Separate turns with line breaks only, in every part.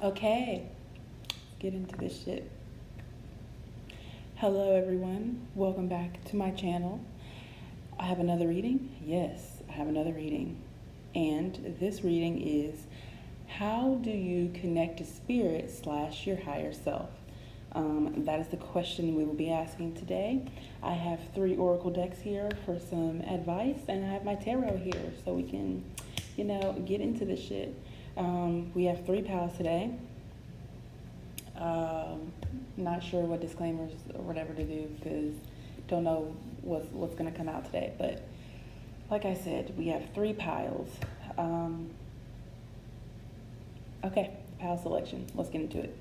Okay, get into this shit. Hello everyone, welcome back to my channel. I have another reading. Yes, I have another reading. And this reading is, how do you connect to spirit / your higher self? That is the question we will be asking today. I have 3 oracle decks here for some advice, and I have my tarot here so we can, get into this shit. We have 3 pals today. Not sure what disclaimers or whatever to do because don't know what's going to come out today. But like I said, we have 3 piles. Okay, pile selection. Let's get into it.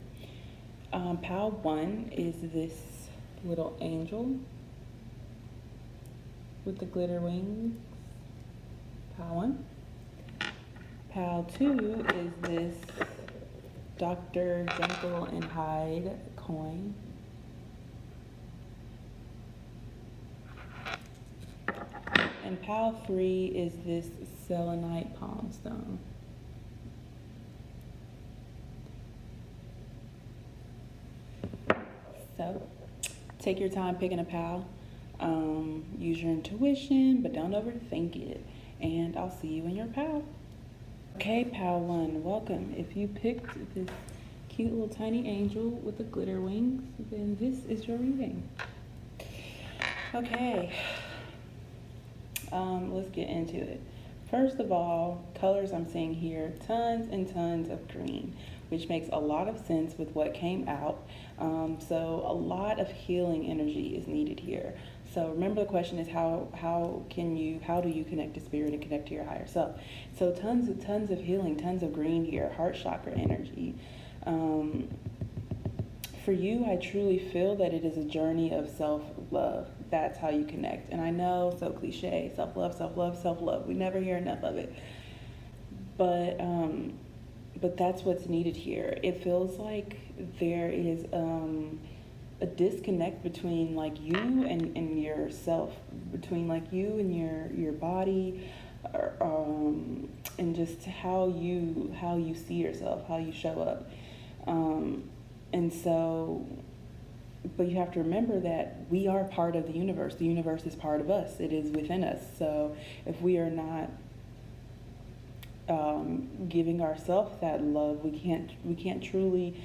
Pile 1 is this little angel with the glitter wings. Pile 1. Pile 2 is this Dr. Jekyll and Hyde coin. And pile 3 is this selenite palm stone. So, take your time picking a pile. Use your intuition, but don't overthink it. And I'll see you in your pile. Okay, pile 1, welcome. If you picked this cute little tiny angel with the glitter wings, then this is your reading. Okay, let's get into it. First of all, colors I'm seeing here, tons and tons of green, which makes a lot of sense with what came out. So a lot of healing energy is needed here. So remember, the question is how do you connect to spirit and connect to your higher self? So tons of healing, tons of green here, heart chakra energy. For you, I truly feel that it is a journey of self-love. That's how you connect. And I know, so cliche, self-love, self-love, self-love. We never hear enough of it. But that's what's needed here. It feels like there is a disconnect between like you and yourself, between like you and your body, and just how you see yourself, how you show up. And so, but you have to remember that we are part of the universe. The universe is part of us. It is within us. So if we are not giving ourselves that love, we can't truly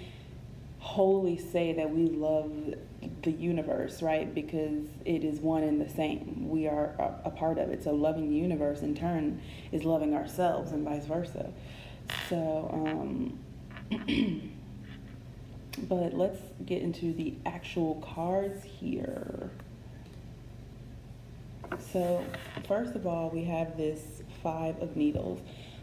wholly say that we love the universe, right? Because it is one and the same. We are a part of it. So loving the universe in turn is loving ourselves, and vice versa. So but let's get into the actual cards here. So first of all, we have this 5 of Needles.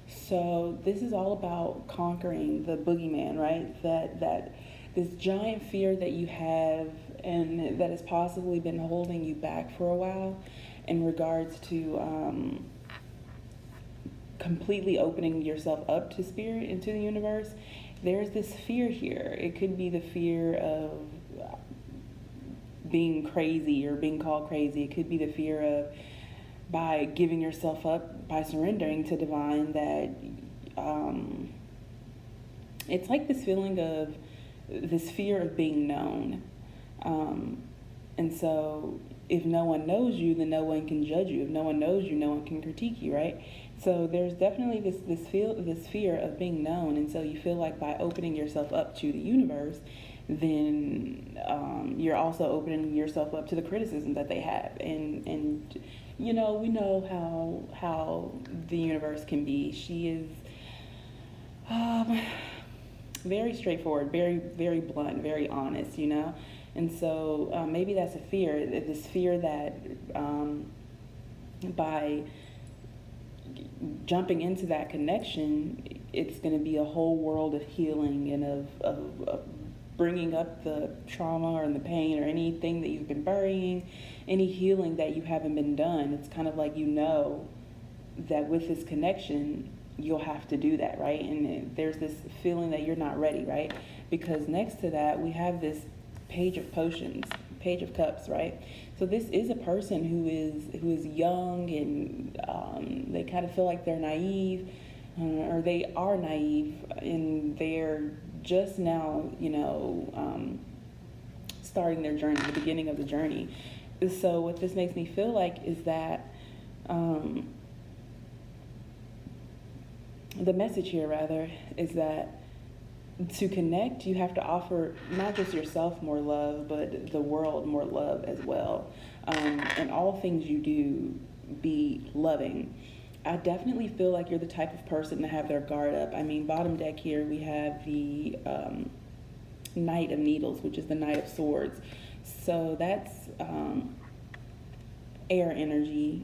So this is all about conquering the boogeyman, right? That this giant fear that you have and that has possibly been holding you back for a while in regards to completely opening yourself up to spirit and to the universe. There's this fear here. It could be the fear of being crazy or being called crazy. It could be the fear of, by giving yourself up, by surrendering to divine, that it's like this feeling of this fear of being known. And so if no one knows you, then no one can judge you. If no one knows you, no one can critique you, right? So there's definitely this fear of being known. And so you feel like by opening yourself up to the universe, then you're also opening yourself up to the criticism that they have. And we know how the universe can be. She is very straightforward, very, very blunt, very honest, And so maybe that's a fear, this fear that by jumping into that connection, it's going to be a whole world of healing and of bringing up the trauma or the pain or anything that you've been burying, any healing that you haven't been done. It's kind of like that with this connection, you'll have to do that, right? And there's this feeling that you're not ready, right? Because next to that, we have this Page of Potions, Page of Cups, right? So this is a person who is young and they kind of feel like they're naive, or they are naive in their just now, starting their journey, the beginning of the journey. So what this makes me feel like is that the message here, rather, is that to connect, you have to offer not just yourself more love, but the world more love as well. And all things you do, be loving. I definitely feel like you're the type of person to have their guard up. I mean, bottom deck here, we have the Knight of Needles, which is the Knight of Swords. So that's air energy,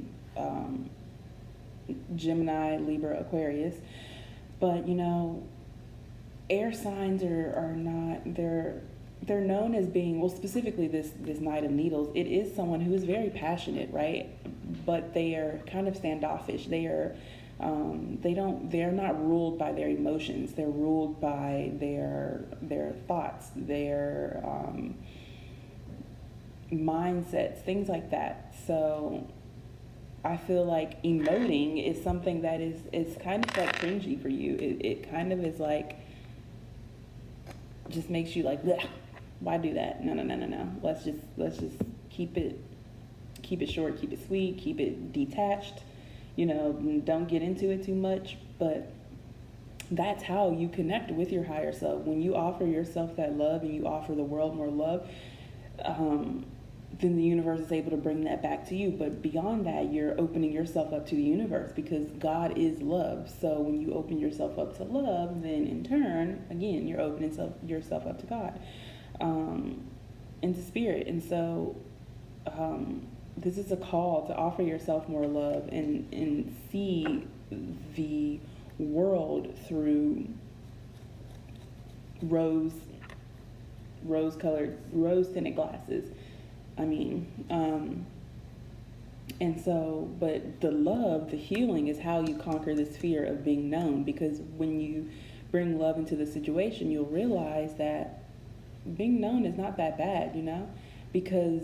Gemini, Libra, Aquarius. But, air signs are not, they're known as being, well, specifically this Knight of Needles, it is someone who is very passionate, right? But they are kind of standoffish. They're not ruled by their emotions. They're ruled by their thoughts, their mindsets, things like that. So I feel like emoting is something that is kind of like cringy for you. It kind of is like, just makes you like, bleh, why do that? No. Let's just keep it short, keep it sweet, keep it detached. Don't get into it too much. But that's how you connect with your higher self. When you offer yourself that love and you offer the world more love, then the universe is able to bring that back to you. But beyond that, you're opening yourself up to the universe, because God is love. So when you open yourself up to love, then in turn, again, you're opening yourself up to God, and to spirit. And so this is a call to offer yourself more love and see the world through rose-tinted glasses. And so, but the love, the healing is how you conquer this fear of being known, because when you bring love into the situation, you'll realize that being known is not that bad, because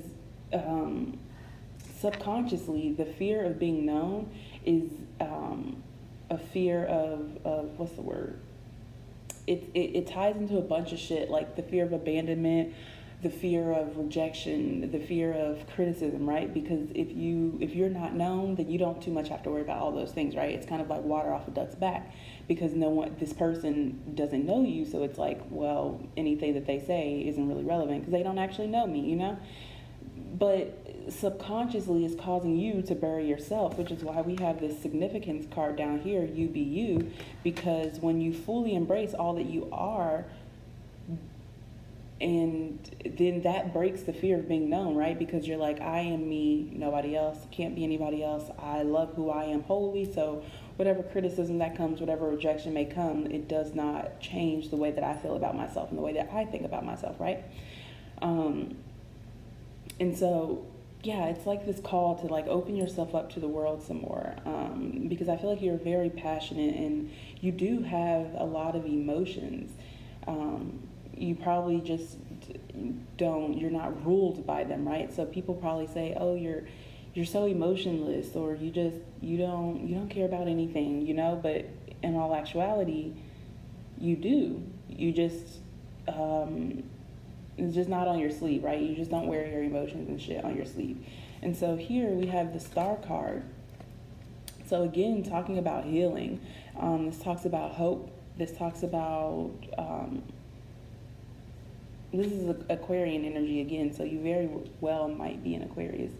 subconsciously, the fear of being known is a fear of what's the word? It ties into a bunch of shit, like the fear of abandonment, the fear of rejection, the fear of criticism, right? Because if you're not known, then you don't too much have to worry about all those things, right? It's kind of like water off a duck's back, because this person doesn't know you, so it's like, well, anything that they say isn't really relevant because they don't actually know me, But subconsciously is causing you to bury yourself, which is why we have this significance card down here, you be you, because when you fully embrace all that you are, and then that breaks the fear of being known, right? Because you're like, I am me, nobody else, can't be anybody else. I love who I am wholly, so whatever criticism that comes, whatever rejection may come, it does not change the way that I feel about myself and the way that I think about myself, right? And so, yeah, it's like this call to like open yourself up to the world some more, because I feel like you're very passionate and you do have a lot of emotions. You probably just you're not ruled by them, right? So people probably say, oh, you're so emotionless, or you don't care about anything, but in all actuality, you do. You just, it's just not on your sleeve, right? You just don't wear your emotions and shit on your sleeve. And so here we have the Star card. So again, talking about healing, this talks about hope. This talks about, this is Aquarian energy again, so you very well might be an Aquarius,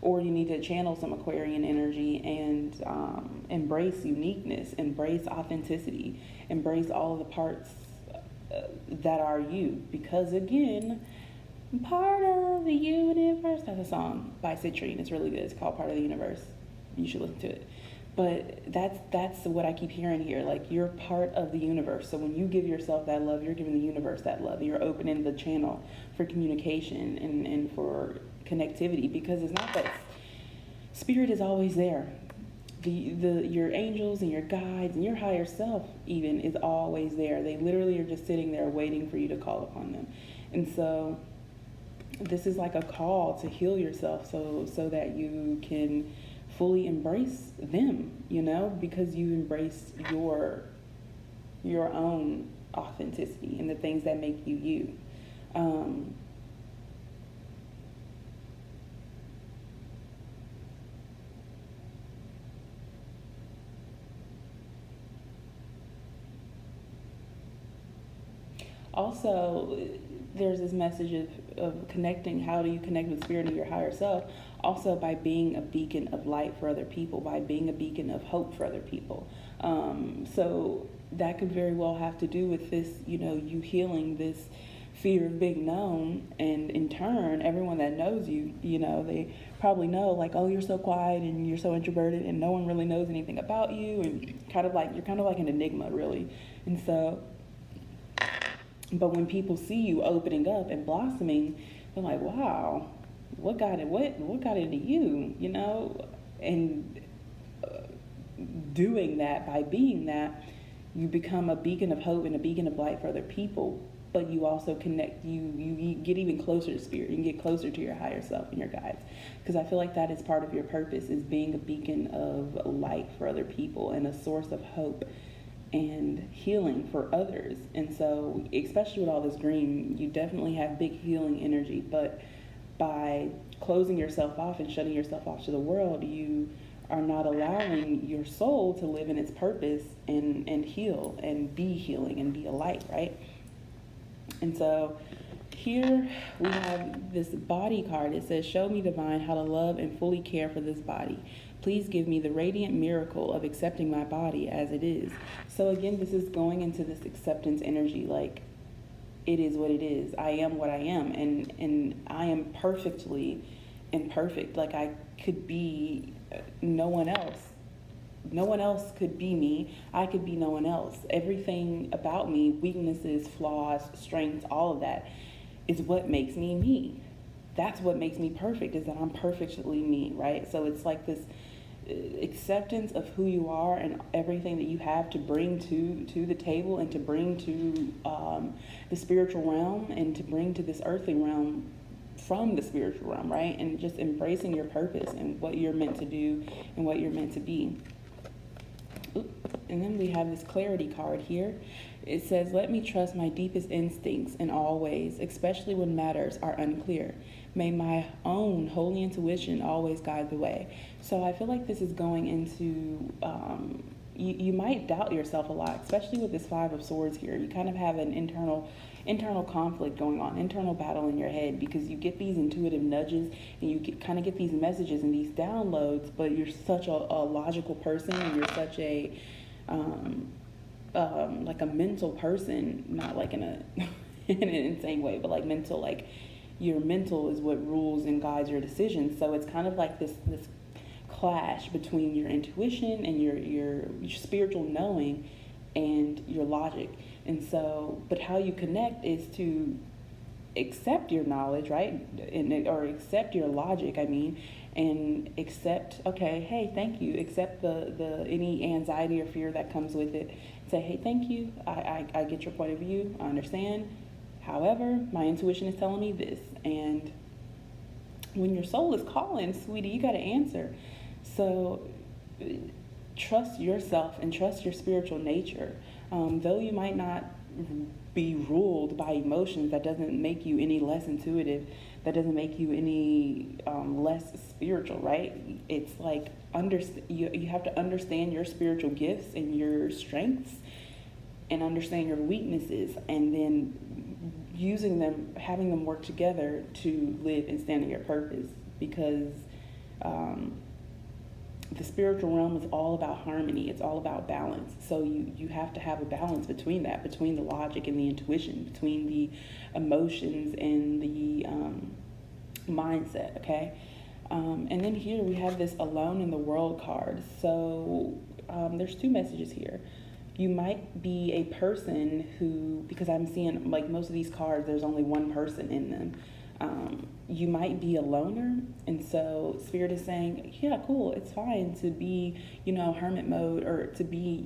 or you need to channel some Aquarian energy and embrace uniqueness, embrace authenticity, embrace all of the parts that are you, because again, part of the universe. That's a song by Citrine. It's really good. It's called Part of the Universe. You should listen to it. But that's what I keep hearing here. Like, you're part of the universe. So when you give yourself that love, you're giving the universe that love. You're opening the channel for communication and for connectivity, because it's not that spirit is always there. Your angels and your guides and your higher self even is always there. They literally are just sitting there waiting for you to call upon them. And so this is like a call to heal yourself so that you can fully embrace them, because you embraced your own authenticity and the things that make you you. Um, Also, there's this message of connecting. How do you connect with spirit and your higher self? Also, by being a beacon of light for other people, by being a beacon of hope for other people. So that could very well have to do with this, you healing this fear of being known, and in turn, everyone that knows you, they probably know, like, oh, you're so quiet and you're so introverted and no one really knows anything about you, and you're kind of like an enigma, really. And so, but when people see you opening up and blossoming, they're like, wow, what got into you, And doing that, by being that, you become a beacon of hope and a beacon of light for other people. But you also connect, you get even closer to spirit. You can get closer to your higher self and your guides. Because I feel like that is part of your purpose, is being a beacon of light for other people and a source of hope and healing for others. And so, especially with all this green, you definitely have big healing energy. But by closing yourself off and shutting yourself off to the world, you are not allowing your soul to live in its purpose and heal and be healing and be a light, right? And so here we have this body card. It says, show me, divine, how to love and fully care for this body. Please give me the radiant miracle of accepting my body as it is. So again, this is going into this acceptance energy, like, it is what it is. I am what I am, and I am perfectly imperfect. Like, I could be no one else. No one else could be me. I could be no one else. Everything about me, weaknesses, flaws, strengths, all of that is what makes me me. That's what makes me perfect, is that I'm perfectly me, right? So it's like this acceptance of who you are and everything that you have to bring to the table, and to bring to the spiritual realm, and to bring to this earthly realm from the spiritual realm, right? And just embracing your purpose and what you're meant to do and what you're meant to be. And then we have this clarity card here. It says, let me trust my deepest instincts in all ways, especially when matters are unclear. May my own holy intuition always guide the way. So I feel like this is going into, you might doubt yourself a lot, especially with this Five of Swords here. You kind of have an internal conflict going on, internal battle in your head, because you get these intuitive nudges and you kind of get these messages and these downloads, but you're such a logical person, and you're such a like a mental person, not like in in an insane way, but like mental, like your mental is what rules and guides your decisions. So it's kind of like this clash between your intuition and your spiritual knowing and your logic. And so, but how you connect is to accept your knowledge, right? Or accept your logic, and accept, okay, hey, thank you. Accept the any anxiety or fear that comes with it. Say, hey, thank you. I get your point of view. I understand. However, my intuition is telling me this. And when your soul is calling, sweetie, you got to answer. So trust yourself and trust your spiritual nature. Though you might not be ruled by emotions, that doesn't make you any less intuitive. That doesn't make you any less spiritual, right? It's like you have to understand your spiritual gifts and your strengths, and understand your weaknesses, and then using them, having them work together to live and stand in your purpose. Because the spiritual realm is all about harmony. It's all about balance. So you have to have a balance between that, between the logic and the intuition, between the emotions and the mindset, okay? And then here we have this alone in the world card. So there's two messages here. You might be a person who, because I'm seeing like most of these cards, there's only one person in them. You might be a loner, and so Spirit is saying, yeah, cool, it's fine to be, hermit mode, or to be,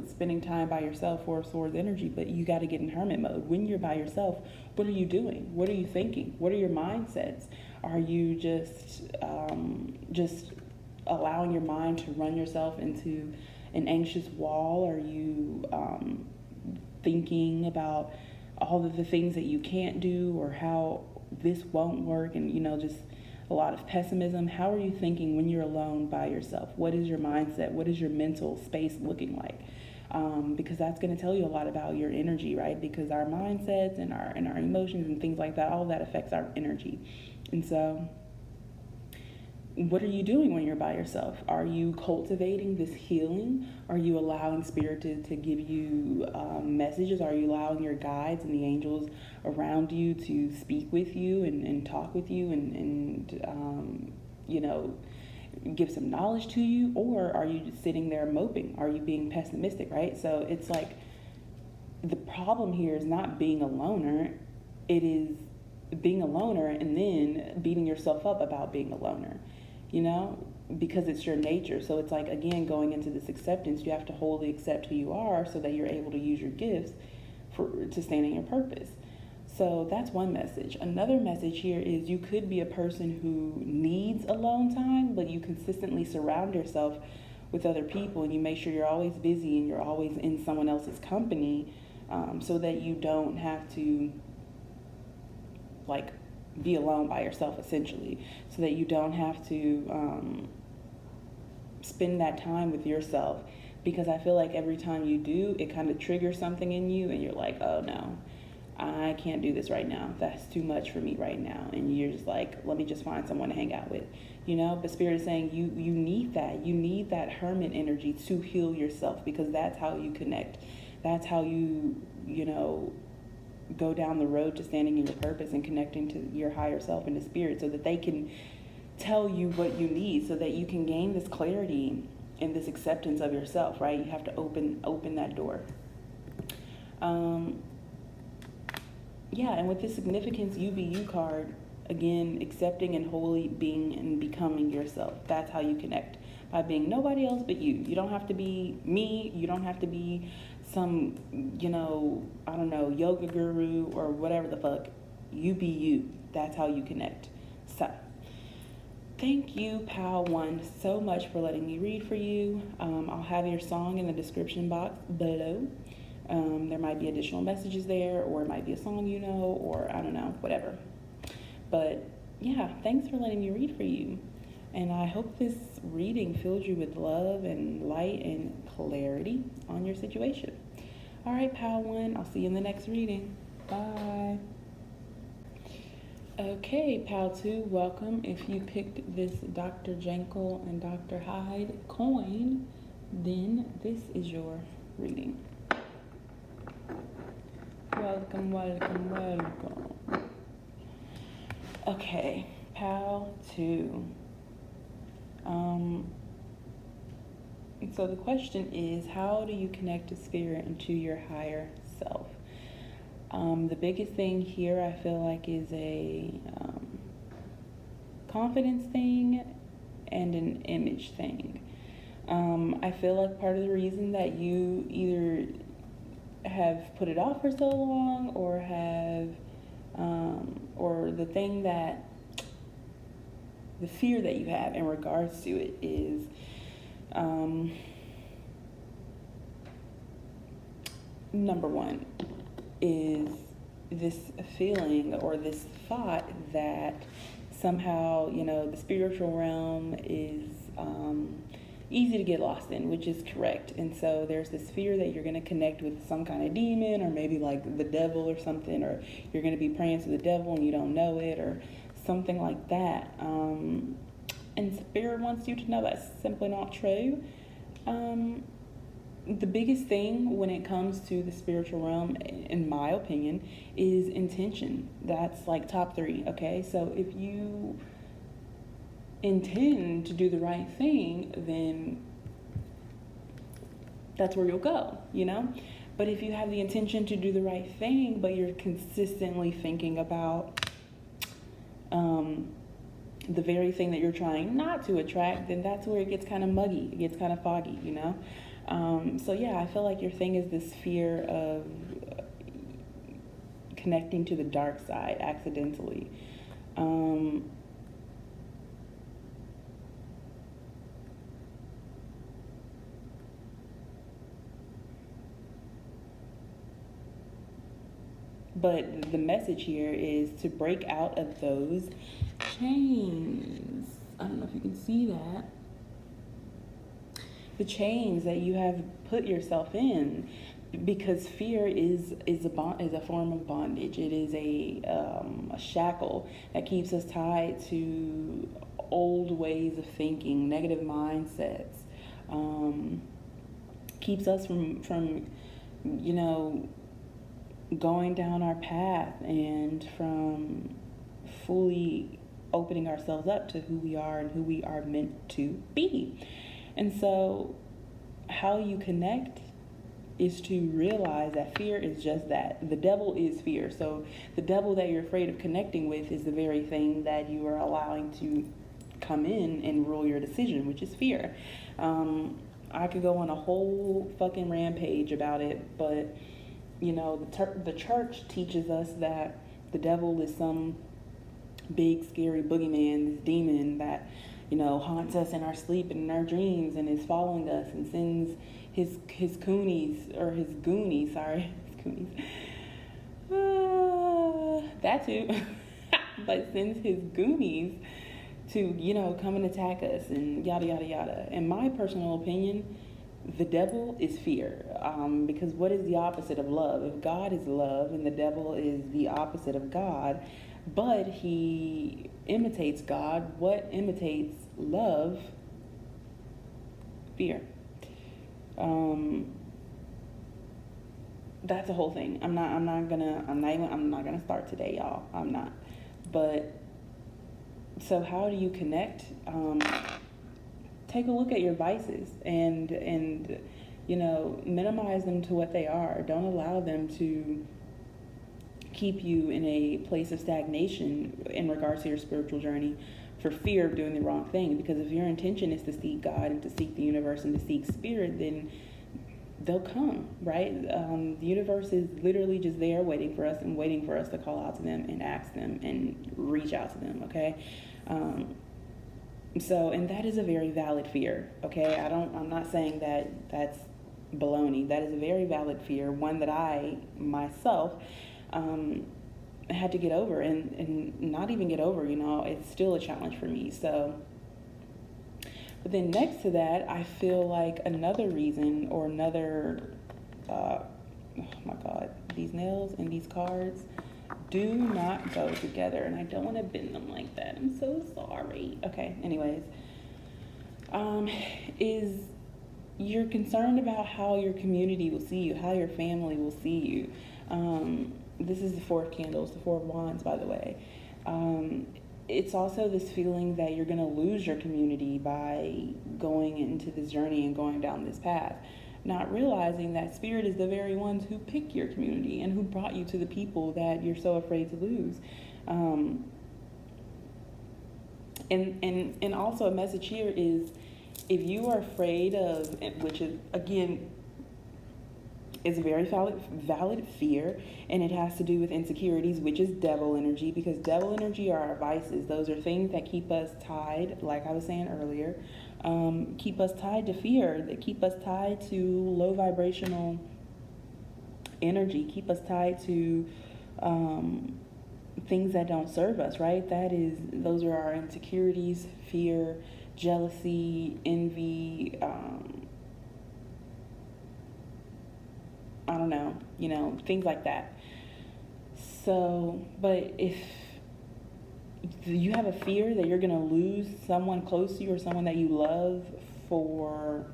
spending time by yourself, Four of Swords energy, but you got to get in hermit mode. When you're by yourself, what are you doing? What are you thinking? What are your mindsets? Are you just allowing your mind to run yourself into an anxious wall? Are you thinking about all of the things that you can't do or how this won't work, and just a lot of pessimism. How are you thinking when you're alone by yourself? What is your mindset? What is your mental space looking like? Because that's going to tell you a lot about your energy, right? Because our mindsets and our emotions and things like that, all of that affects our energy. And so, what are you doing when you're by yourself? Are you cultivating this healing? Are you allowing spirit to give you messages? Are you allowing your guides and the angels around you to speak with you and talk with you and give some knowledge to you? Or are you just sitting there moping? Are you being pessimistic, right? So it's like the problem here is not being a loner. It is being a loner and then beating yourself up about being a loner, because it's your nature. So it's like, again, going into this acceptance, you have to wholly accept who you are so that you're able to use your gifts to stand in your purpose. So that's one message. Another message here is you could be a person who needs alone time, but you consistently surround yourself with other people and you make sure you're always busy and you're always in someone else's company, so that you don't have to be alone by yourself, essentially, so that you don't have to spend that time with yourself. Because I feel like every time you do, it kind of triggers something in you and you're like, oh no, I can't do this right now. That's too much for me right now. And you're just like, let me just find someone to hang out with, But Spirit is saying you need that. You need that hermit energy to heal yourself, because that's how you connect. That's how you go down the road to standing in your purpose and connecting to your higher self and the spirit, so that they can tell you what you need, so that you can gain this clarity and this acceptance of yourself, right? You have to open that door. And with this significance youuuuuu card, again, accepting and wholly being and becoming yourself. That's how you connect, by being nobody else but you. You don't have to be me. You don't have to be some, yoga guru or whatever the fuck. You be you. That's how you connect. So, thank you, Pal One, so much for letting me read for you. I'll have your song in the description box below. There might be additional messages there, or it might be a song or I don't know, whatever. But yeah, thanks for letting me read for you. And I hope this reading filled you with love and light and clarity on your situation. All right, Pal One, I'll see you in the next reading. Bye. Okay, Pal 2, welcome. If you picked this Dr. Jekyll and Dr. Hyde coin, then this is your reading. Welcome, welcome, welcome. Okay, Pal 2. So the question is, how do you connect to spirit and to your higher self? The biggest thing here, I feel like, is a confidence thing and an image thing. I feel like part of the reason that you either have put it off for so long, or the fear that you have in regards to it is number one is this feeling or this thought that somehow, the spiritual realm is easy to get lost in, which is correct. And so there's this fear that you're going to connect with some kind of demon, or maybe like the devil or something, or you're going to be praying to the devil and you don't know it, or something like that. And spirit wants you to know that's simply not true. The biggest thing when it comes to the spiritual realm, in my opinion, is intention. That's like top 3, okay? So if you intend to do the right thing, then that's where you'll go, But if you have the intention to do the right thing, but you're consistently thinking about the very thing that you're trying not to attract, then that's where it gets kind of muggy. It gets kind of foggy, So yeah, I feel like your thing is this fear of connecting to the dark side accidentally. But the message here is to break out of those chains. I don't know if you can see that. The chains that you have put yourself in, because fear is a form of bondage. It is a shackle that keeps us tied to old ways of thinking, negative mindsets. Keeps us from going down our path and from fully opening ourselves up to who we are and who we are meant to be. And so how you connect is to realize that fear is just that. The devil is fear. So the devil that you're afraid of connecting with is the very thing that you are allowing to come in and rule your decision, which is fear. I could go on a whole fucking rampage about it, but the church teaches us that the devil is some big scary boogeyman, this demon that haunts us in our sleep and in our dreams and is following us and sends his coonies, or his goonies, sorry, his goonies. That too. But sends his goonies to, come and attack us and yada, yada, yada. In my personal opinion, the devil is fear. Because what is the opposite of love? If God is love and the devil is the opposite of God, but he imitates God, what imitates love? Fear. That's a whole thing. I'm not gonna start today, y'all. I'm not. But so how do you connect? Take a look at your vices and minimize them to what they are. Don't allow them to keep you in a place of stagnation in regards to your spiritual journey for fear of doing the wrong thing. Because if your intention is to seek God and to seek the universe and to seek spirit, then they'll come, right? The universe is literally just there waiting for us and waiting for us to call out to them and ask them and reach out to them, okay? And that is a very valid fear, okay? I'm not saying that that's baloney. That is a very valid fear, one that I myself had to get over and not even get over, it's still a challenge for me. So, but then next to that, I feel like another reason or another, oh my God, these nails and these cards do not go together, and I don't want to bend them like that. I'm so sorry. Okay, anyways, is you're concerned about how your community will see you, how your family will see you. This is the Four of Candles, the Four of Wands, by the way. It's also this feeling that you're going to lose your community by going into this journey and going down this path, not realizing that spirit is the very ones who pick your community and who brought you to the people that you're so afraid to lose. And also a message here is, if you are afraid of, which is, again, is a very valid fear, and it has to do with insecurities, which is devil energy, because devil energy are our vices. Those are things that keep us tied, like I was saying earlier, keep us tied to fear, that keep us tied to low vibrational energy, keep us tied to things that don't serve us, right? Those are our insecurities, fear, jealousy, envy, I don't know, things like that. So, but if you have a fear that you're going to lose someone close to you or someone that you love for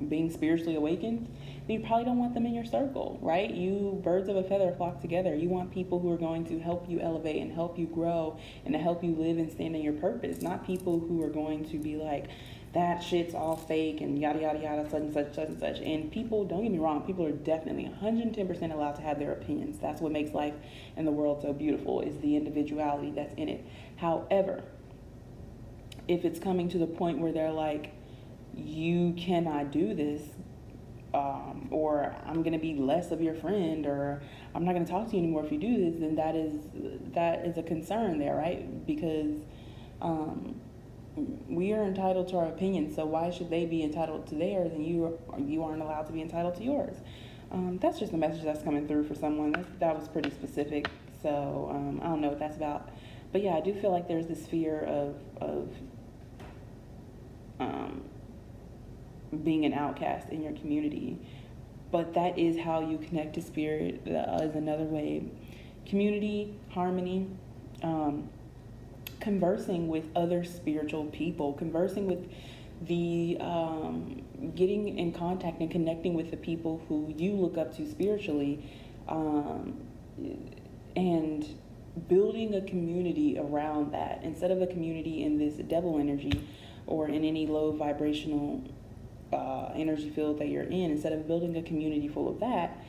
being spiritually awakened, then you probably don't want them in your circle, right? You, birds of a feather flock together. You want people who are going to help you elevate and help you grow and to help you live and stand in your purpose, not people who are going to be like, that shit's all fake and yada, yada, yada, such and such, such and such. And people, don't get me wrong, people are definitely 110% allowed to have their opinions. That's what makes life and the world so beautiful, is the individuality that's in it. However, if it's coming to the point where they're like, you cannot do this, or I'm going to be less of your friend, or I'm not going to talk to you anymore if you do this, then that is a concern there, right? Because we are entitled to our opinions, so why should they be entitled to theirs and you aren't allowed to be entitled to yours? That's just the message that's coming through for someone. That was pretty specific. So I don't know what that's about. But yeah, I do feel like there's this fear of um, being an outcast in your community. But that is how you connect to spirit. That is another way. Community, harmony, conversing with other spiritual people, conversing with the getting in contact and connecting with the people who you look up to spiritually, and building a community around that instead of a community in this devil energy or in any low vibrational energy field that you're in. Instead of building a community full of that,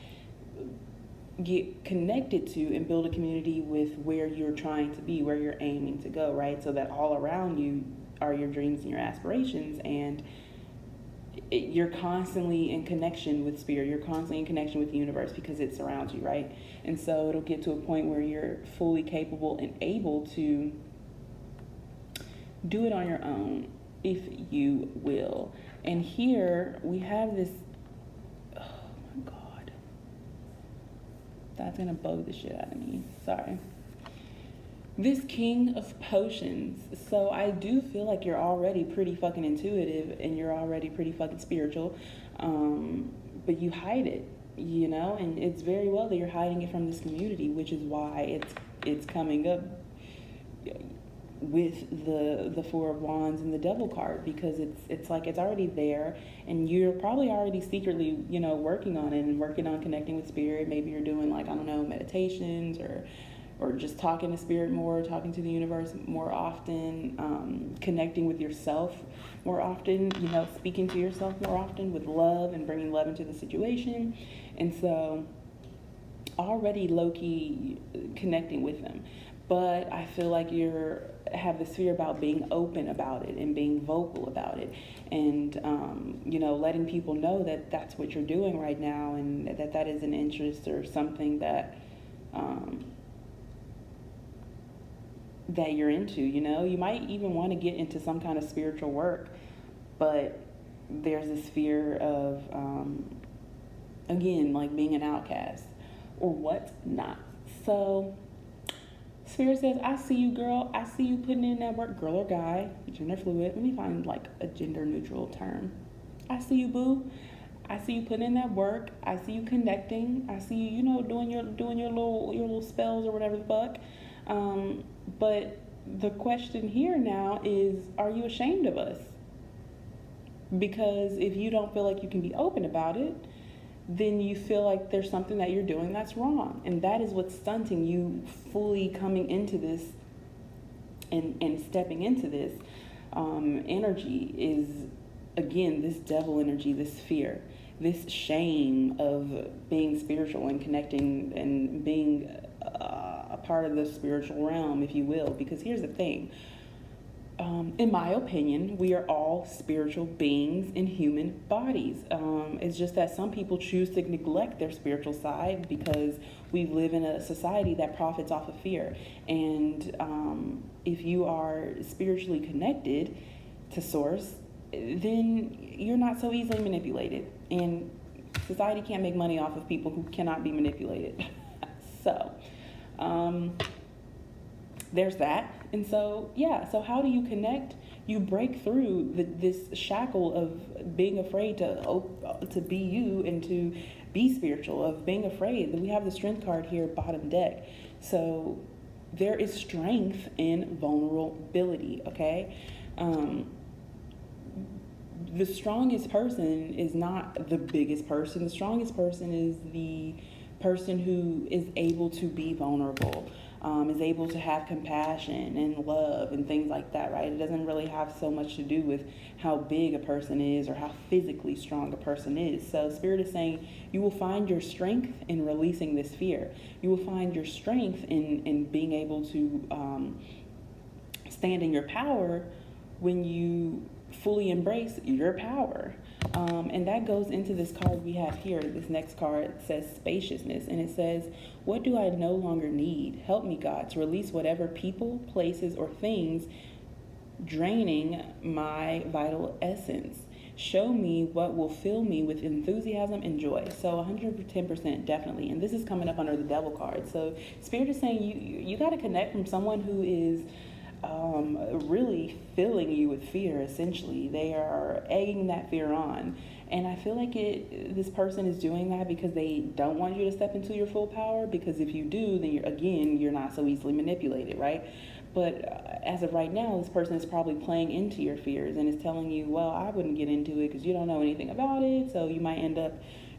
get connected to and build a community with where you're trying to be, where you're aiming to go, right? So that all around you are your dreams and your aspirations, and you're constantly in connection with spirit, you're constantly in connection with the universe because it surrounds you, right? And so it'll get to a point where you're fully capable and able to do it on your own, if you will. And here we have this, oh my God, that's gonna bug the shit out of me, sorry. This King of Potions. So I do feel like you're already pretty fucking intuitive and you're already pretty fucking spiritual, but you hide it, you know, and it's very well that you're hiding it from this community, which is why it's coming up with the Four of Wands and the Devil card, because it's like it's already there and you're probably already secretly, you know, working on it and working on connecting with spirit. Maybe you're doing, like, I don't know, meditations or just talking to spirit more, talking to the universe more often, connecting with yourself more often, you know, speaking to yourself more often with love and bringing love into the situation. And so already low-key connecting with them. But I feel like you have this fear about being open about it and being vocal about it, and you know, letting people know that that's what you're doing right now, and that is an interest or something that that you're into. You know, you might even want to get into some kind of spiritual work, but there's this fear of again, like being an outcast or whatnot. So Spirit says, I see you, girl. I see you putting in that work. Girl or guy, gender fluid. Let me find like a gender neutral term. I see you, boo. I see you putting in that work. I see you connecting. I see you, you know, doing your little spells or whatever the fuck. But the question here now is, are you ashamed of us? Because if you don't feel like you can be open about it, then you feel like there's something that you're doing that's wrong. And that is what's stunting you fully coming into this and stepping into this energy is, again, this devil energy, this fear, this shame of being spiritual and connecting and being a part of the spiritual realm, if you will. Because here's the thing. In my opinion, we are all spiritual beings in human bodies. It's just that some people choose to neglect their spiritual side because we live in a society that profits off of fear. And if you are spiritually connected to Source, then you're not so easily manipulated. And society can't make money off of people who cannot be manipulated. So, there's that. And so, yeah, so how do you connect? You break through this shackle of being afraid to be you and to be spiritual, of being afraid. We have the Strength card here, bottom deck. So there is strength in vulnerability, okay? The strongest person is not the biggest person. The strongest person is the person who is able to be vulnerable. Is able to have compassion and love and things like that, right? It doesn't really have so much to do with how big a person is or how physically strong a person is. So Spirit is saying you will find your strength in releasing this fear. You will find your strength in being able to stand in your power when you fully embrace your power. And that goes into this card we have here. This next card says spaciousness, and it says, what do I no longer need? Help me, God, to release whatever people, places, or things draining my vital essence. Show me what will fill me with enthusiasm and joy. So 110% definitely. And this is coming up under the devil card. So Spirit is saying you got to connect from someone who is really filling you with fear. Essentially, they are egging that fear on, and I feel like this person is doing that because they don't want you to step into your full power, because if you do, then you're not so easily manipulated, right? But as of right now, this person is probably playing into your fears and is telling you, well, I wouldn't get into it because you don't know anything about it, so you might end up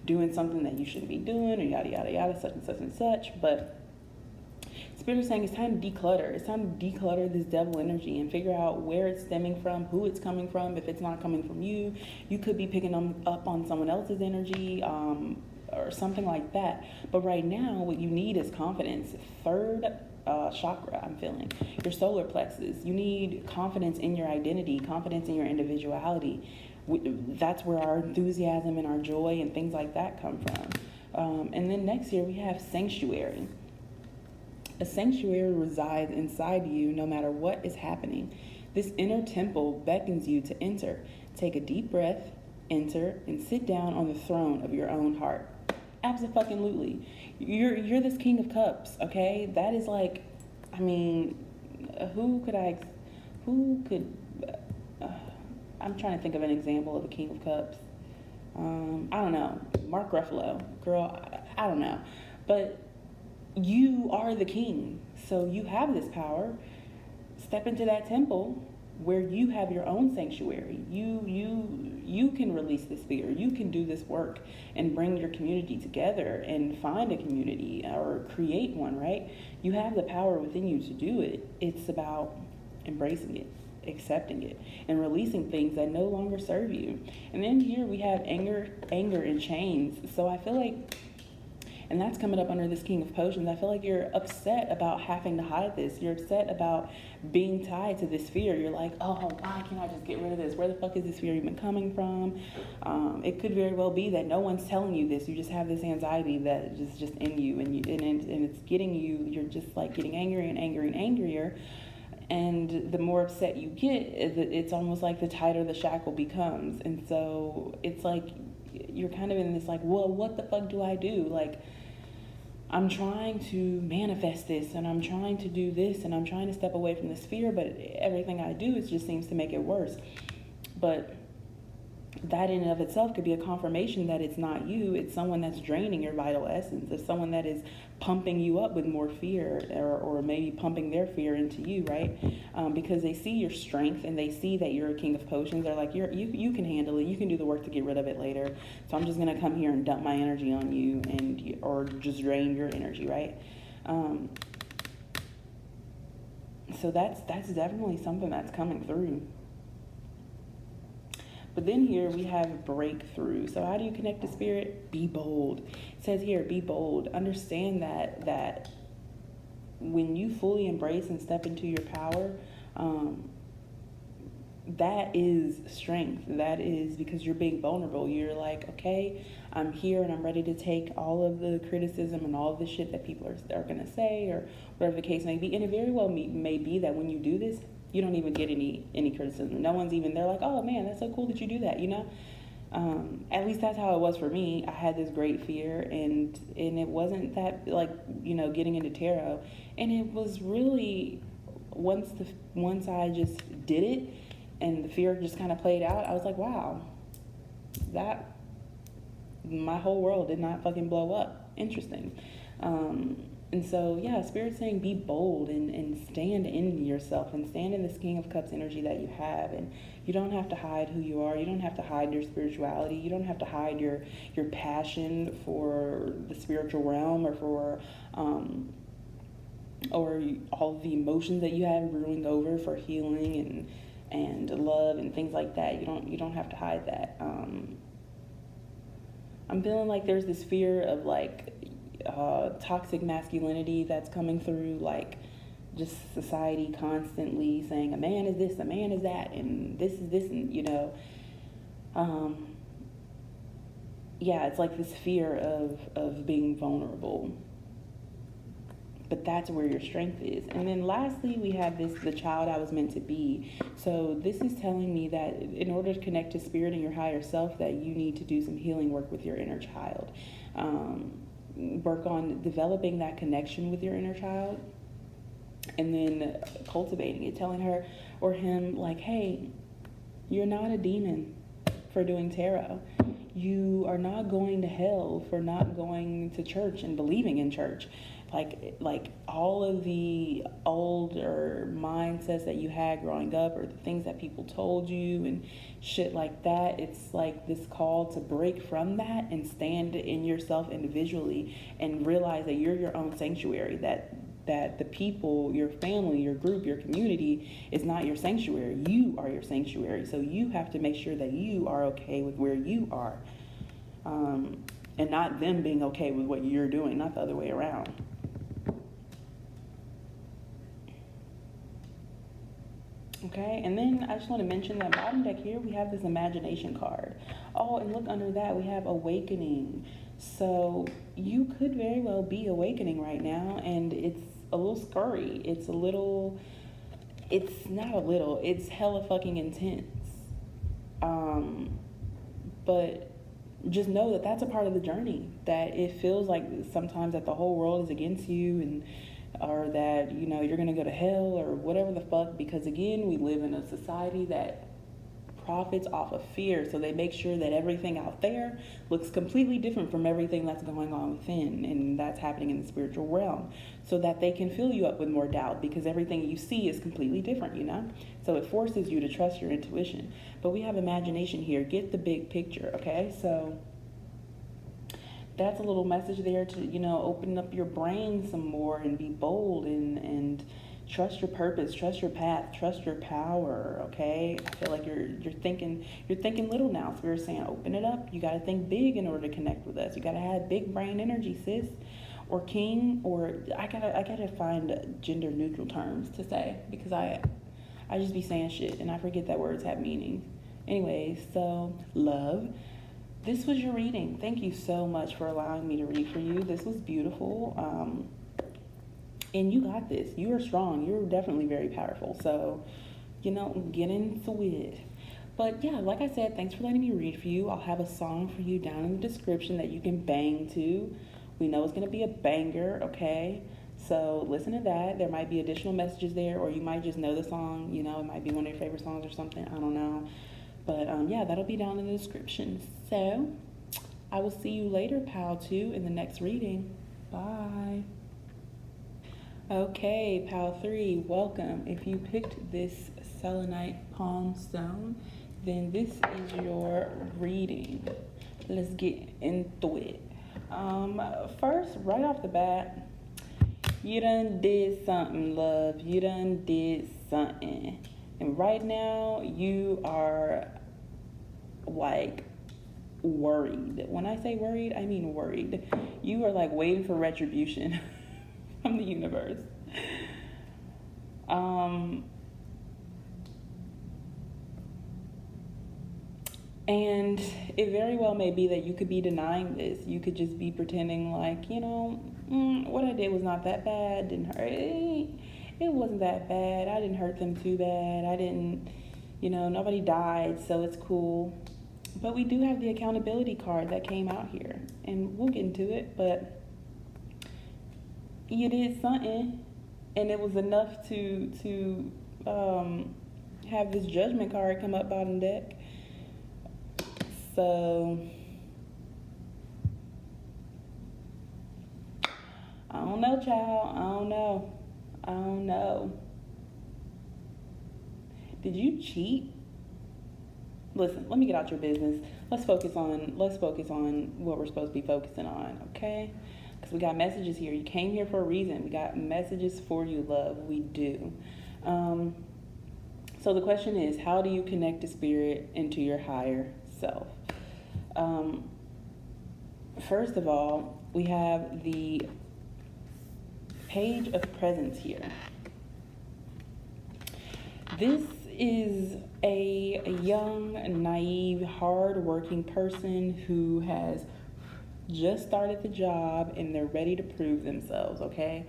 doing something that you shouldn't be doing, or yada yada yada, such and such and such. But Spirit is saying it's time to declutter. It's time to declutter this devil energy and figure out where it's stemming from, who it's coming from. If it's not coming from you, you could be picking up on someone else's energy, or something like that. But right now, what you need is confidence. Third chakra, I'm feeling your solar plexus. You need confidence in your identity, confidence in your individuality. That's where our enthusiasm and our joy and things like that come from. And then next year we have sanctuary. A sanctuary resides inside you no matter what is happening. This inner temple beckons you to enter. Take a deep breath, enter, and sit down on the throne of your own heart. Absolutely. You're this King of Cups, okay? That is like, I mean, who could, I'm trying to think of an example of a King of Cups. I don't know. Mark Ruffalo. Girl, I don't know. But you are the king, so you have this power. Step into that temple where you have your own sanctuary. You can release this fear. You can do this work and bring your community together and find a community or create one, right? You have the power within you to do it. It's about embracing it, accepting it, and releasing things that no longer serve you. And then here we have anger and chains. So I feel like, and that's coming up under this King of Potions, I feel like you're upset about having to hide this. You're upset about being tied to this fear. You're like, oh, why can't I just get rid of this? Where the fuck is this fear even coming from? It could very well be that no one's telling you this. You just have this anxiety that is just in you, and it's getting you. You're just like getting angrier and angrier and angrier. And the more upset you get, it's almost like the tighter the shackle becomes. And so it's like you're kind of in this like, well, what the fuck do I do? Like, I'm trying to manifest this, and I'm trying to do this, and I'm trying to step away from this fear, but everything I do, it just seems to make it worse. But that in and of itself could be a confirmation that it's not you. It's someone that's draining your vital essence. It's someone that is pumping you up with more fear, or maybe pumping their fear into you, right? Because they see your strength and they see that you're a King of Potions. They're like, you can handle it. You can do the work to get rid of it later. So I'm just gonna come here and dump my energy on you, or just drain your energy, right? So that's definitely something that's coming through. But then here we have breakthrough. So how do you connect to spirit? Be bold. It says here, be bold. Understand that when you fully embrace and step into your power, that is strength. That is because you're being vulnerable. You're like, okay, I'm here and I'm ready to take all of the criticism and all of the shit that people are going to say, or whatever the case may be. And it very well may be that when you do this, you don't even get any criticism. No one's even, they're like, oh man, that's so cool that you do that, you know? At least that's how it was for me. I had this great fear, and it wasn't that, like, you know, getting into tarot. And it was really, once I just did it and the fear just kind of played out, I was like, wow, that, my whole world did not fucking blow up. Interesting. And so, yeah, Spirit's saying be bold and stand in yourself and stand in this King of Cups energy that you have. And you don't have to hide who you are. You don't have to hide your spirituality. You don't have to hide your passion for the spiritual realm, or for or all the emotions that you have brewing over for healing and love and things like that. You don't have to hide that. I'm feeling like there's this fear of like toxic masculinity that's coming through, like just society constantly saying a man is this, a man is that, and this is this, and you know, yeah, it's like this fear of being vulnerable. but that's where your strength is. And then lastly, we have this, the child I was meant to be. So this is telling me that in order to connect to spirit and your higher self, that you need to do some healing work with your inner child. Work on developing that connection with your inner child, and then cultivating it, telling her or him, like, hey, you're not a demon for doing tarot. You are not going to hell for not going to church and believing in church. Like all of the older mindsets that you had growing up, or the things that people told you and shit like that, it's like this call to break from that and stand in yourself individually and realize that you're your own sanctuary, that the people, your family, your group, your community is not your sanctuary. You are your sanctuary. So you have to make sure that you are okay with where you are, and not them being okay with what you're doing, not the other way around. Okay, and then I just want to mention that bottom deck here, we have this imagination card. Oh, and look under that, we have awakening. So you could very well be awakening right now, and it's a little scurry. It's hella fucking intense. But just know that that's a part of the journey, that it feels like sometimes that the whole world is against you, and or that, you know, you're gonna go to hell or whatever the fuck, because again, we live in a society that profits off of fear. So they make sure that everything out there looks completely different from everything that's going on within, and that's happening in the spiritual realm, so that they can fill you up with more doubt, because everything you see is completely different, you know? So it forces you to trust your intuition. But we have imagination here. Get the big picture, okay? So that's a little message there to, you know, open up your brain some more and be bold and trust your purpose, trust your path, trust your power. Okay, I feel like you're thinking little now. So we're saying open it up. You got to think big in order to connect with us. You got to have big brain energy, sis, or king, or I gotta find gender neutral terms to say, because I just be saying shit and I forget that words have meaning. Anyways, so love. This was your reading. Thank you so much for allowing me to read for you. This was beautiful. And you got this. You are strong. You're definitely very powerful. So, you know, get into it. But yeah, like I said, thanks for letting me read for you. I'll have a song for you down in the description that you can bang to. We know it's going to be a banger, okay? So listen to that. There might be additional messages there, or you might just know the song. You know, it might be one of your favorite songs or something. I don't know. But yeah, that'll be down in the description. So I will see you later, Pal 2, in the next reading. Bye. Okay, Pal 3, welcome. If you picked this selenite palm stone, then this is your reading. Let's get into it. First, right off the bat, you done did something, love. You done did something. And right now, you are, like, worried. When I say worried, I mean worried. You are, like, waiting for retribution from the universe. And it very well may be that you could be denying this. You could just be pretending like, you know, what I did was not that bad. Didn't hurt. It wasn't that bad. I didn't hurt them too bad. I didn't, you know, nobody died, so it's cool. But we do have the accountability card that came out here, and we'll get into it, but you did something, and it was enough to have this judgment card come up bottom deck. So I don't know, child. I don't know. Did you cheat? Listen, let me get out your business. Let's focus on what we're supposed to be focusing on, okay? Because we got messages here. You came here for a reason. We got messages for you, love. We do. So the question is, how do you connect to spirit into your higher self? First of all, we have the Page of Presence here. This is a young, naive, hard-working person who has just started the job and they're ready to prove themselves, okay?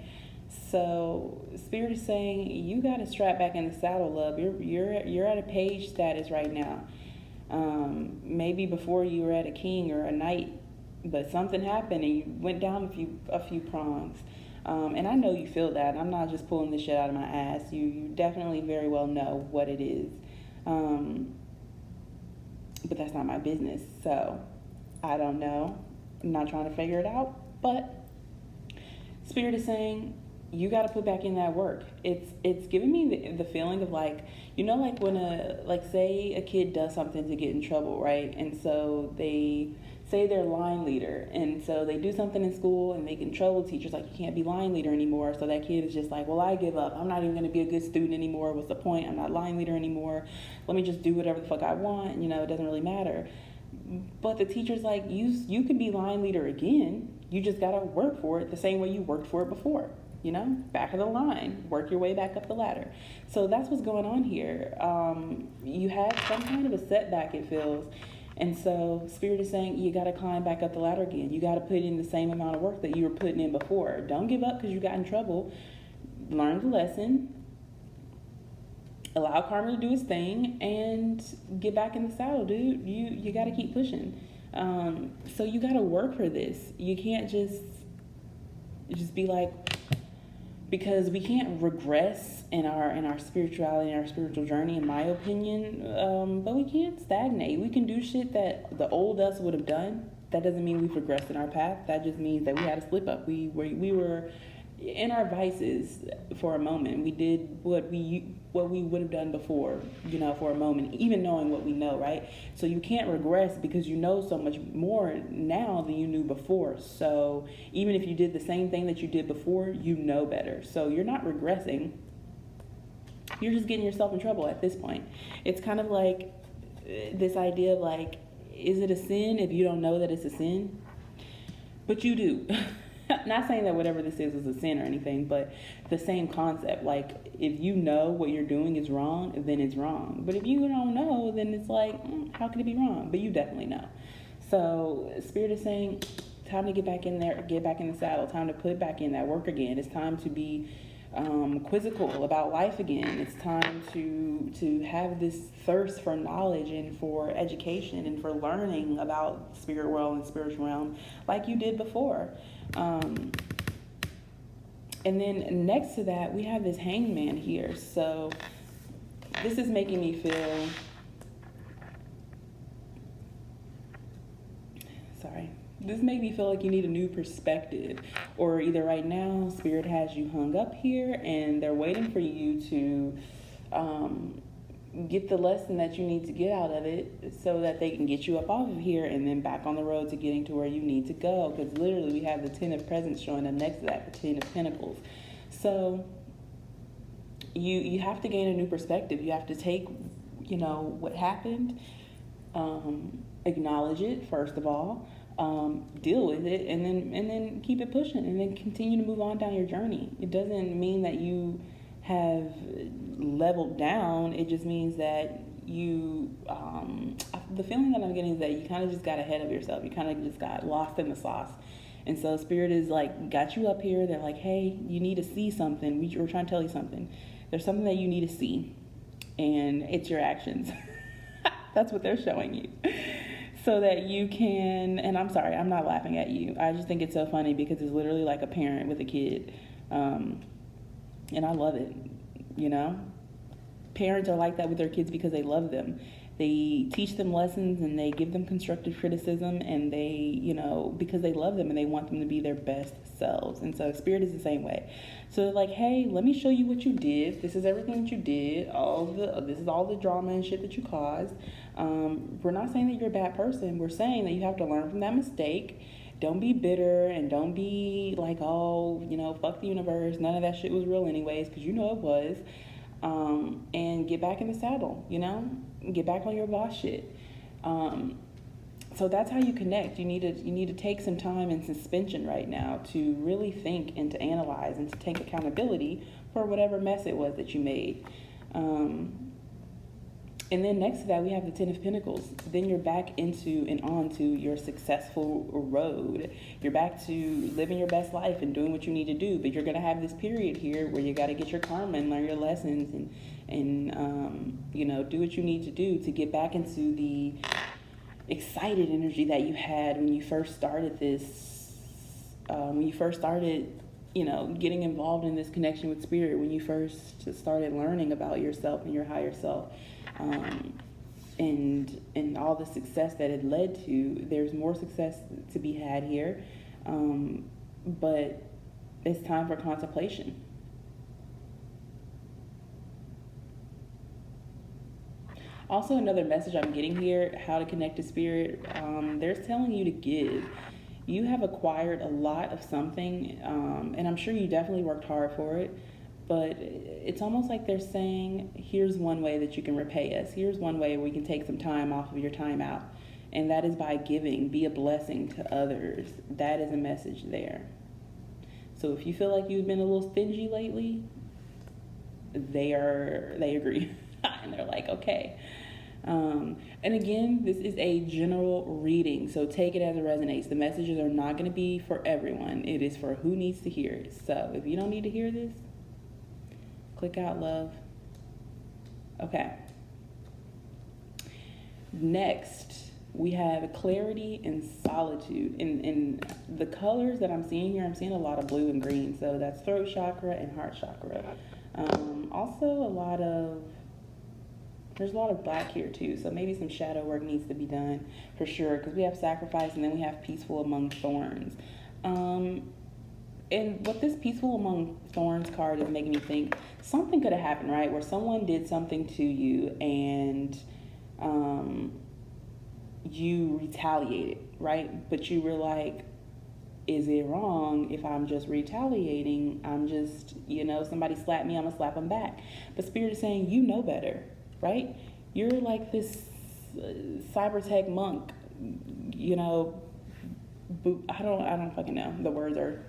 So Spirit is saying you got to strap back in the saddle, love. You're at a page status right now. Maybe before you were at a king or a knight, but something happened and you went down a few prongs. And I know you feel that. I'm not just pulling this shit out of my ass. You definitely very well know what it is. But that's not my business. So I don't know. I'm not trying to figure it out. But Spirit is saying you got to put back in that work. It's giving me the feeling of like, you know, like when say a kid does something to get in trouble, right? And so they say they're line leader, and so they do something in school and they get in trouble. Teacher's like, you can't be line leader anymore. So that kid is just like, well, I give up. I'm not even going to be a good student anymore. What's the point? I'm not line leader anymore. Let me just do whatever the fuck I want. You know, it doesn't really matter. But the teacher's like, you can be line leader again. You just got to work for it the same way you worked for it before. You know, back of the line, work your way back up the ladder. So that's what's going on here. You had some kind of a setback, it feels. And so Spirit is saying you got to climb back up the ladder again. You got to put in the same amount of work that you were putting in before. Don't give up because you got in trouble. Learn the lesson. Allow karma to do its thing and get back in the saddle, dude. You got to keep pushing. So you got to work for this. You can't just be like, because we can't regress in our spirituality and our spiritual journey, in my opinion. But we can't stagnate. We can do shit that the old us would have done. That doesn't mean we've regressed in our path. That just means that we had a slip up. We were in our vices for a moment. We did what we would have done before, you know, for a moment, even knowing what we know, right? So you can't regress because you know so much more now than you knew before. So even if you did the same thing that you did before, you know better. So you're not regressing. You're just getting yourself in trouble at this point. It's kind of like this idea of like, is it a sin if you don't know that it's a sin? But you do. Not saying that whatever this is a sin or anything, but the same concept. Like, if you know what you're doing is wrong, then it's wrong. But if you don't know, then it's like, how could it be wrong? But you definitely know. So Spirit is saying, time to get back in there, get back in the saddle. Time to put back in that work again. It's time to be quizzical about life again. It's time to have this thirst for knowledge and for education and for learning about the spirit world and spiritual realm like you did before. And then next to that, we have this hangman here. So this is making me feel, this made me feel like you need a new perspective, or either right now Spirit has you hung up here and they're waiting for you to get the lesson that you need to get out of it so that they can get you up off of here and then back on the road to getting to where you need to go. Because literally we have the 10 of presents showing up next to that, the 10 of pentacles. So you have to gain a new perspective. You have to take, you know, what happened, acknowledge it first of all, deal with it, and then keep it pushing, and then continue to move on down your journey. It doesn't mean that you have leveled down. It just means that you the feeling that I'm getting is that you kind of just got ahead of yourself. You kind of just got lost in the sauce. And so Spirit is like, got you up here. They're like, hey, you need to see something. We're trying to tell you something. There's something that you need to see, and it's your actions. That's what they're showing you. So that you can, and I'm sorry, I'm not laughing at you. I just think it's so funny because it's literally like a parent with a kid. And I love it, you know? Parents are like that with their kids because they love them. They teach them lessons and they give them constructive criticism, and they, you know, because they love them and they want them to be their best selves. And so Spirit is the same way. So they're like, hey, let me show you what you did. This is everything that you did. This is all the drama and shit that you caused. We're not saying that you're a bad person. We're saying that you have to learn from that mistake. Don't be bitter and don't be like, oh, you know, fuck the universe. None of that shit was real anyways, because you know it was. And get back in the saddle, you know? Get back on your boss shit. So that's how you connect. You need to take some time in suspension right now to really think and to analyze and to take accountability for whatever mess it was that you made. And then next to that, we have the Ten of Pentacles. Then you're back into and onto your successful road. You're back to living your best life and doing what you need to do. But you're going to have this period here where you got to get your karma and learn your lessons and you know, do what you need to do to get back into the excited energy that you had when you first started this, when you first started, you know, getting involved in this connection with spirit, when you first started learning about yourself and your higher self. And all the success that it led to. There's more success to be had here, but it's time for contemplation. Also, another message I'm getting here, how to connect to spirit, they're telling you to give. You have acquired a lot of something, and I'm sure you definitely worked hard for it. But it's almost like they're saying, here's one way that you can repay us. Here's one way we can take some time off of your time out. And that is by giving. Be a blessing to others. That is a message there. So if you feel like you've been a little stingy lately, they agree. And they're like, okay. And again, this is a general reading, so take it as it resonates. The messages are not going to be for everyone. It is for who needs to hear it. So if you don't need to hear this, click out, love. Okay. Next, we have clarity and solitude. In the colors that I'm seeing here, I'm seeing a lot of blue and green. So that's throat chakra and heart chakra. Also, there's a lot of black here too. So maybe some shadow work needs to be done for sure. Because we have sacrifice and then we have peaceful among thorns. And what this peaceful among thorns card is making me think, something could have happened, right? Where someone did something to you and you retaliated, right? But you were like, is it wrong if I'm just retaliating? I'm just, you know, somebody slapped me, I'm gonna slap them back. But Spirit is saying, you know better, right? You're like this cyber tech monk, you know, I don't fucking know. The words are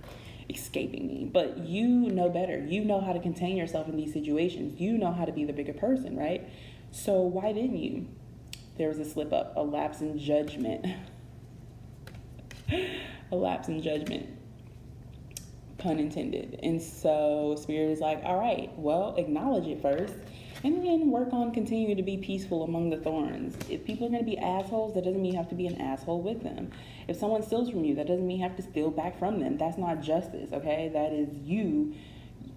escaping me, but you know better. You know how to contain yourself in these situations. You know how to be the bigger person, right? So why didn't you? There was a slip up, a lapse in judgment. A lapse in judgment, pun intended. And so Spirit is like, all right, well, acknowledge it first and then work on continuing to be peaceful among the thorns. If people are going to be assholes, that doesn't mean you have to be an asshole with them. If someone steals from you, that doesn't mean you have to steal back from them. That's not justice, okay? That is you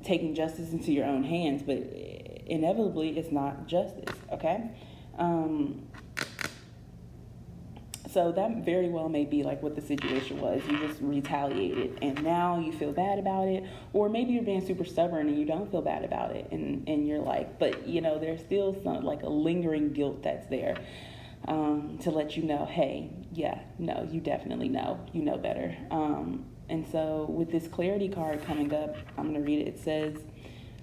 taking justice into your own hands, but inevitably it's not justice, okay? So that very well may be like what the situation was. You just retaliated and now you feel bad about it. Or maybe you're being super stubborn and you don't feel bad about it. And you're like, but you know, there's still some like a lingering guilt that's there to let you know, hey, yeah, no, you definitely know. You know better. And so with this clarity card coming up, I'm going to read it. It says,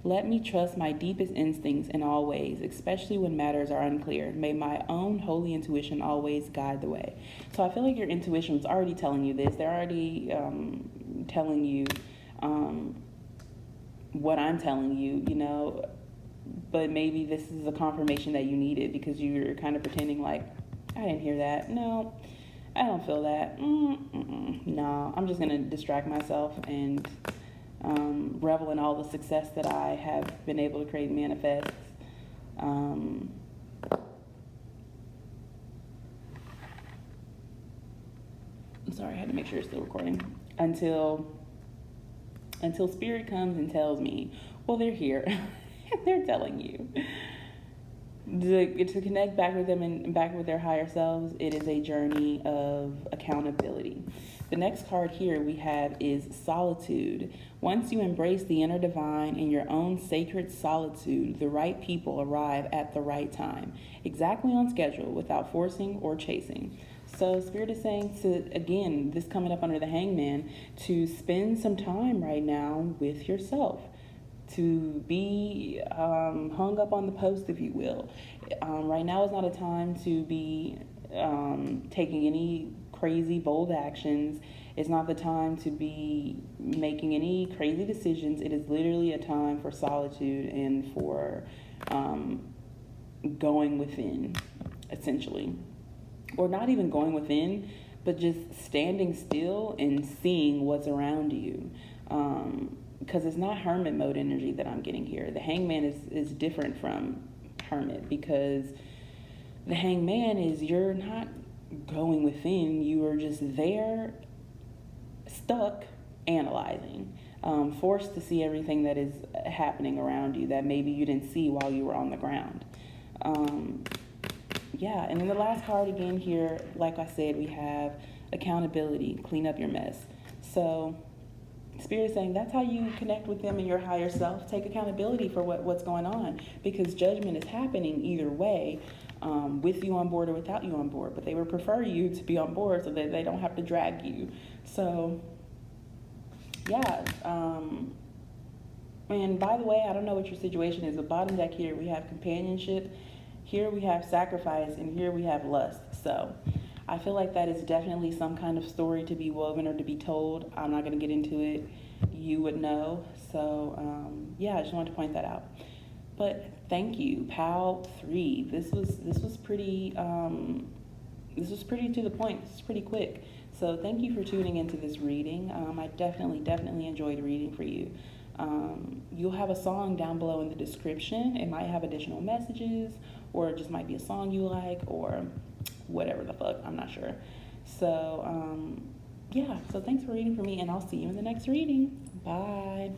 let me trust my deepest instincts in all ways, especially when matters are unclear. May my own holy intuition always guide the way. So I feel like your intuition is already telling you this. They're already telling you what I'm telling you, you know, but maybe this is a confirmation that you needed because you're kind of pretending like, I didn't hear that. No, I don't feel that. No, I'm just going to distract myself and revel in all the success that I have been able to create and manifest. I'm sorry, I had to make sure it's still recording. Until Spirit comes and tells me, well, they're here. They're telling you. To connect back with them and back with their higher selves, it is a journey of accountability. The next card here we have is solitude. Once you embrace the inner divine in your own sacred solitude, the right people arrive at the right time, exactly on schedule, without forcing or chasing. So Spirit is saying to, again, this coming up under the Hangman, to spend some time right now with yourself. To be hung up on the post, if you will. Right now is not a time to be taking any crazy, bold actions. It's not the time to be making any crazy decisions. It is literally a time for solitude and for going within, essentially. Or not even going within, but just standing still and seeing what's around you. Because it's not hermit mode energy that I'm getting here. The hangman is different from hermit, because the hangman is, you're not going within, you are just there, stuck, analyzing, forced to see everything that is happening around you that maybe you didn't see while you were on the ground. Yeah, and then the last card again here, like I said, we have accountability, clean up your mess. So Spirit is saying that's how you connect with them and your higher self. Take accountability for what's going on, because judgment is happening either way, with you on board or without you on board. But they would prefer you to be on board so that they don't have to drag you. So, yeah. And by the way, I don't know what your situation is. The bottom deck here, we have companionship. Here we have sacrifice, and here we have lust. So I feel like that is definitely some kind of story to be woven or to be told. I'm not going to get into it. You would know. So yeah, I just wanted to point that out. But thank you, Pal 3. This was pretty to the point. This is pretty quick. So thank you for tuning into this reading. I definitely enjoyed reading for you. You'll have a song down below in the description. It might have additional messages, or it just might be a song you like, or whatever the fuck, I'm not sure. So yeah, so thanks for reading for me, and I'll see you in the next reading. Bye.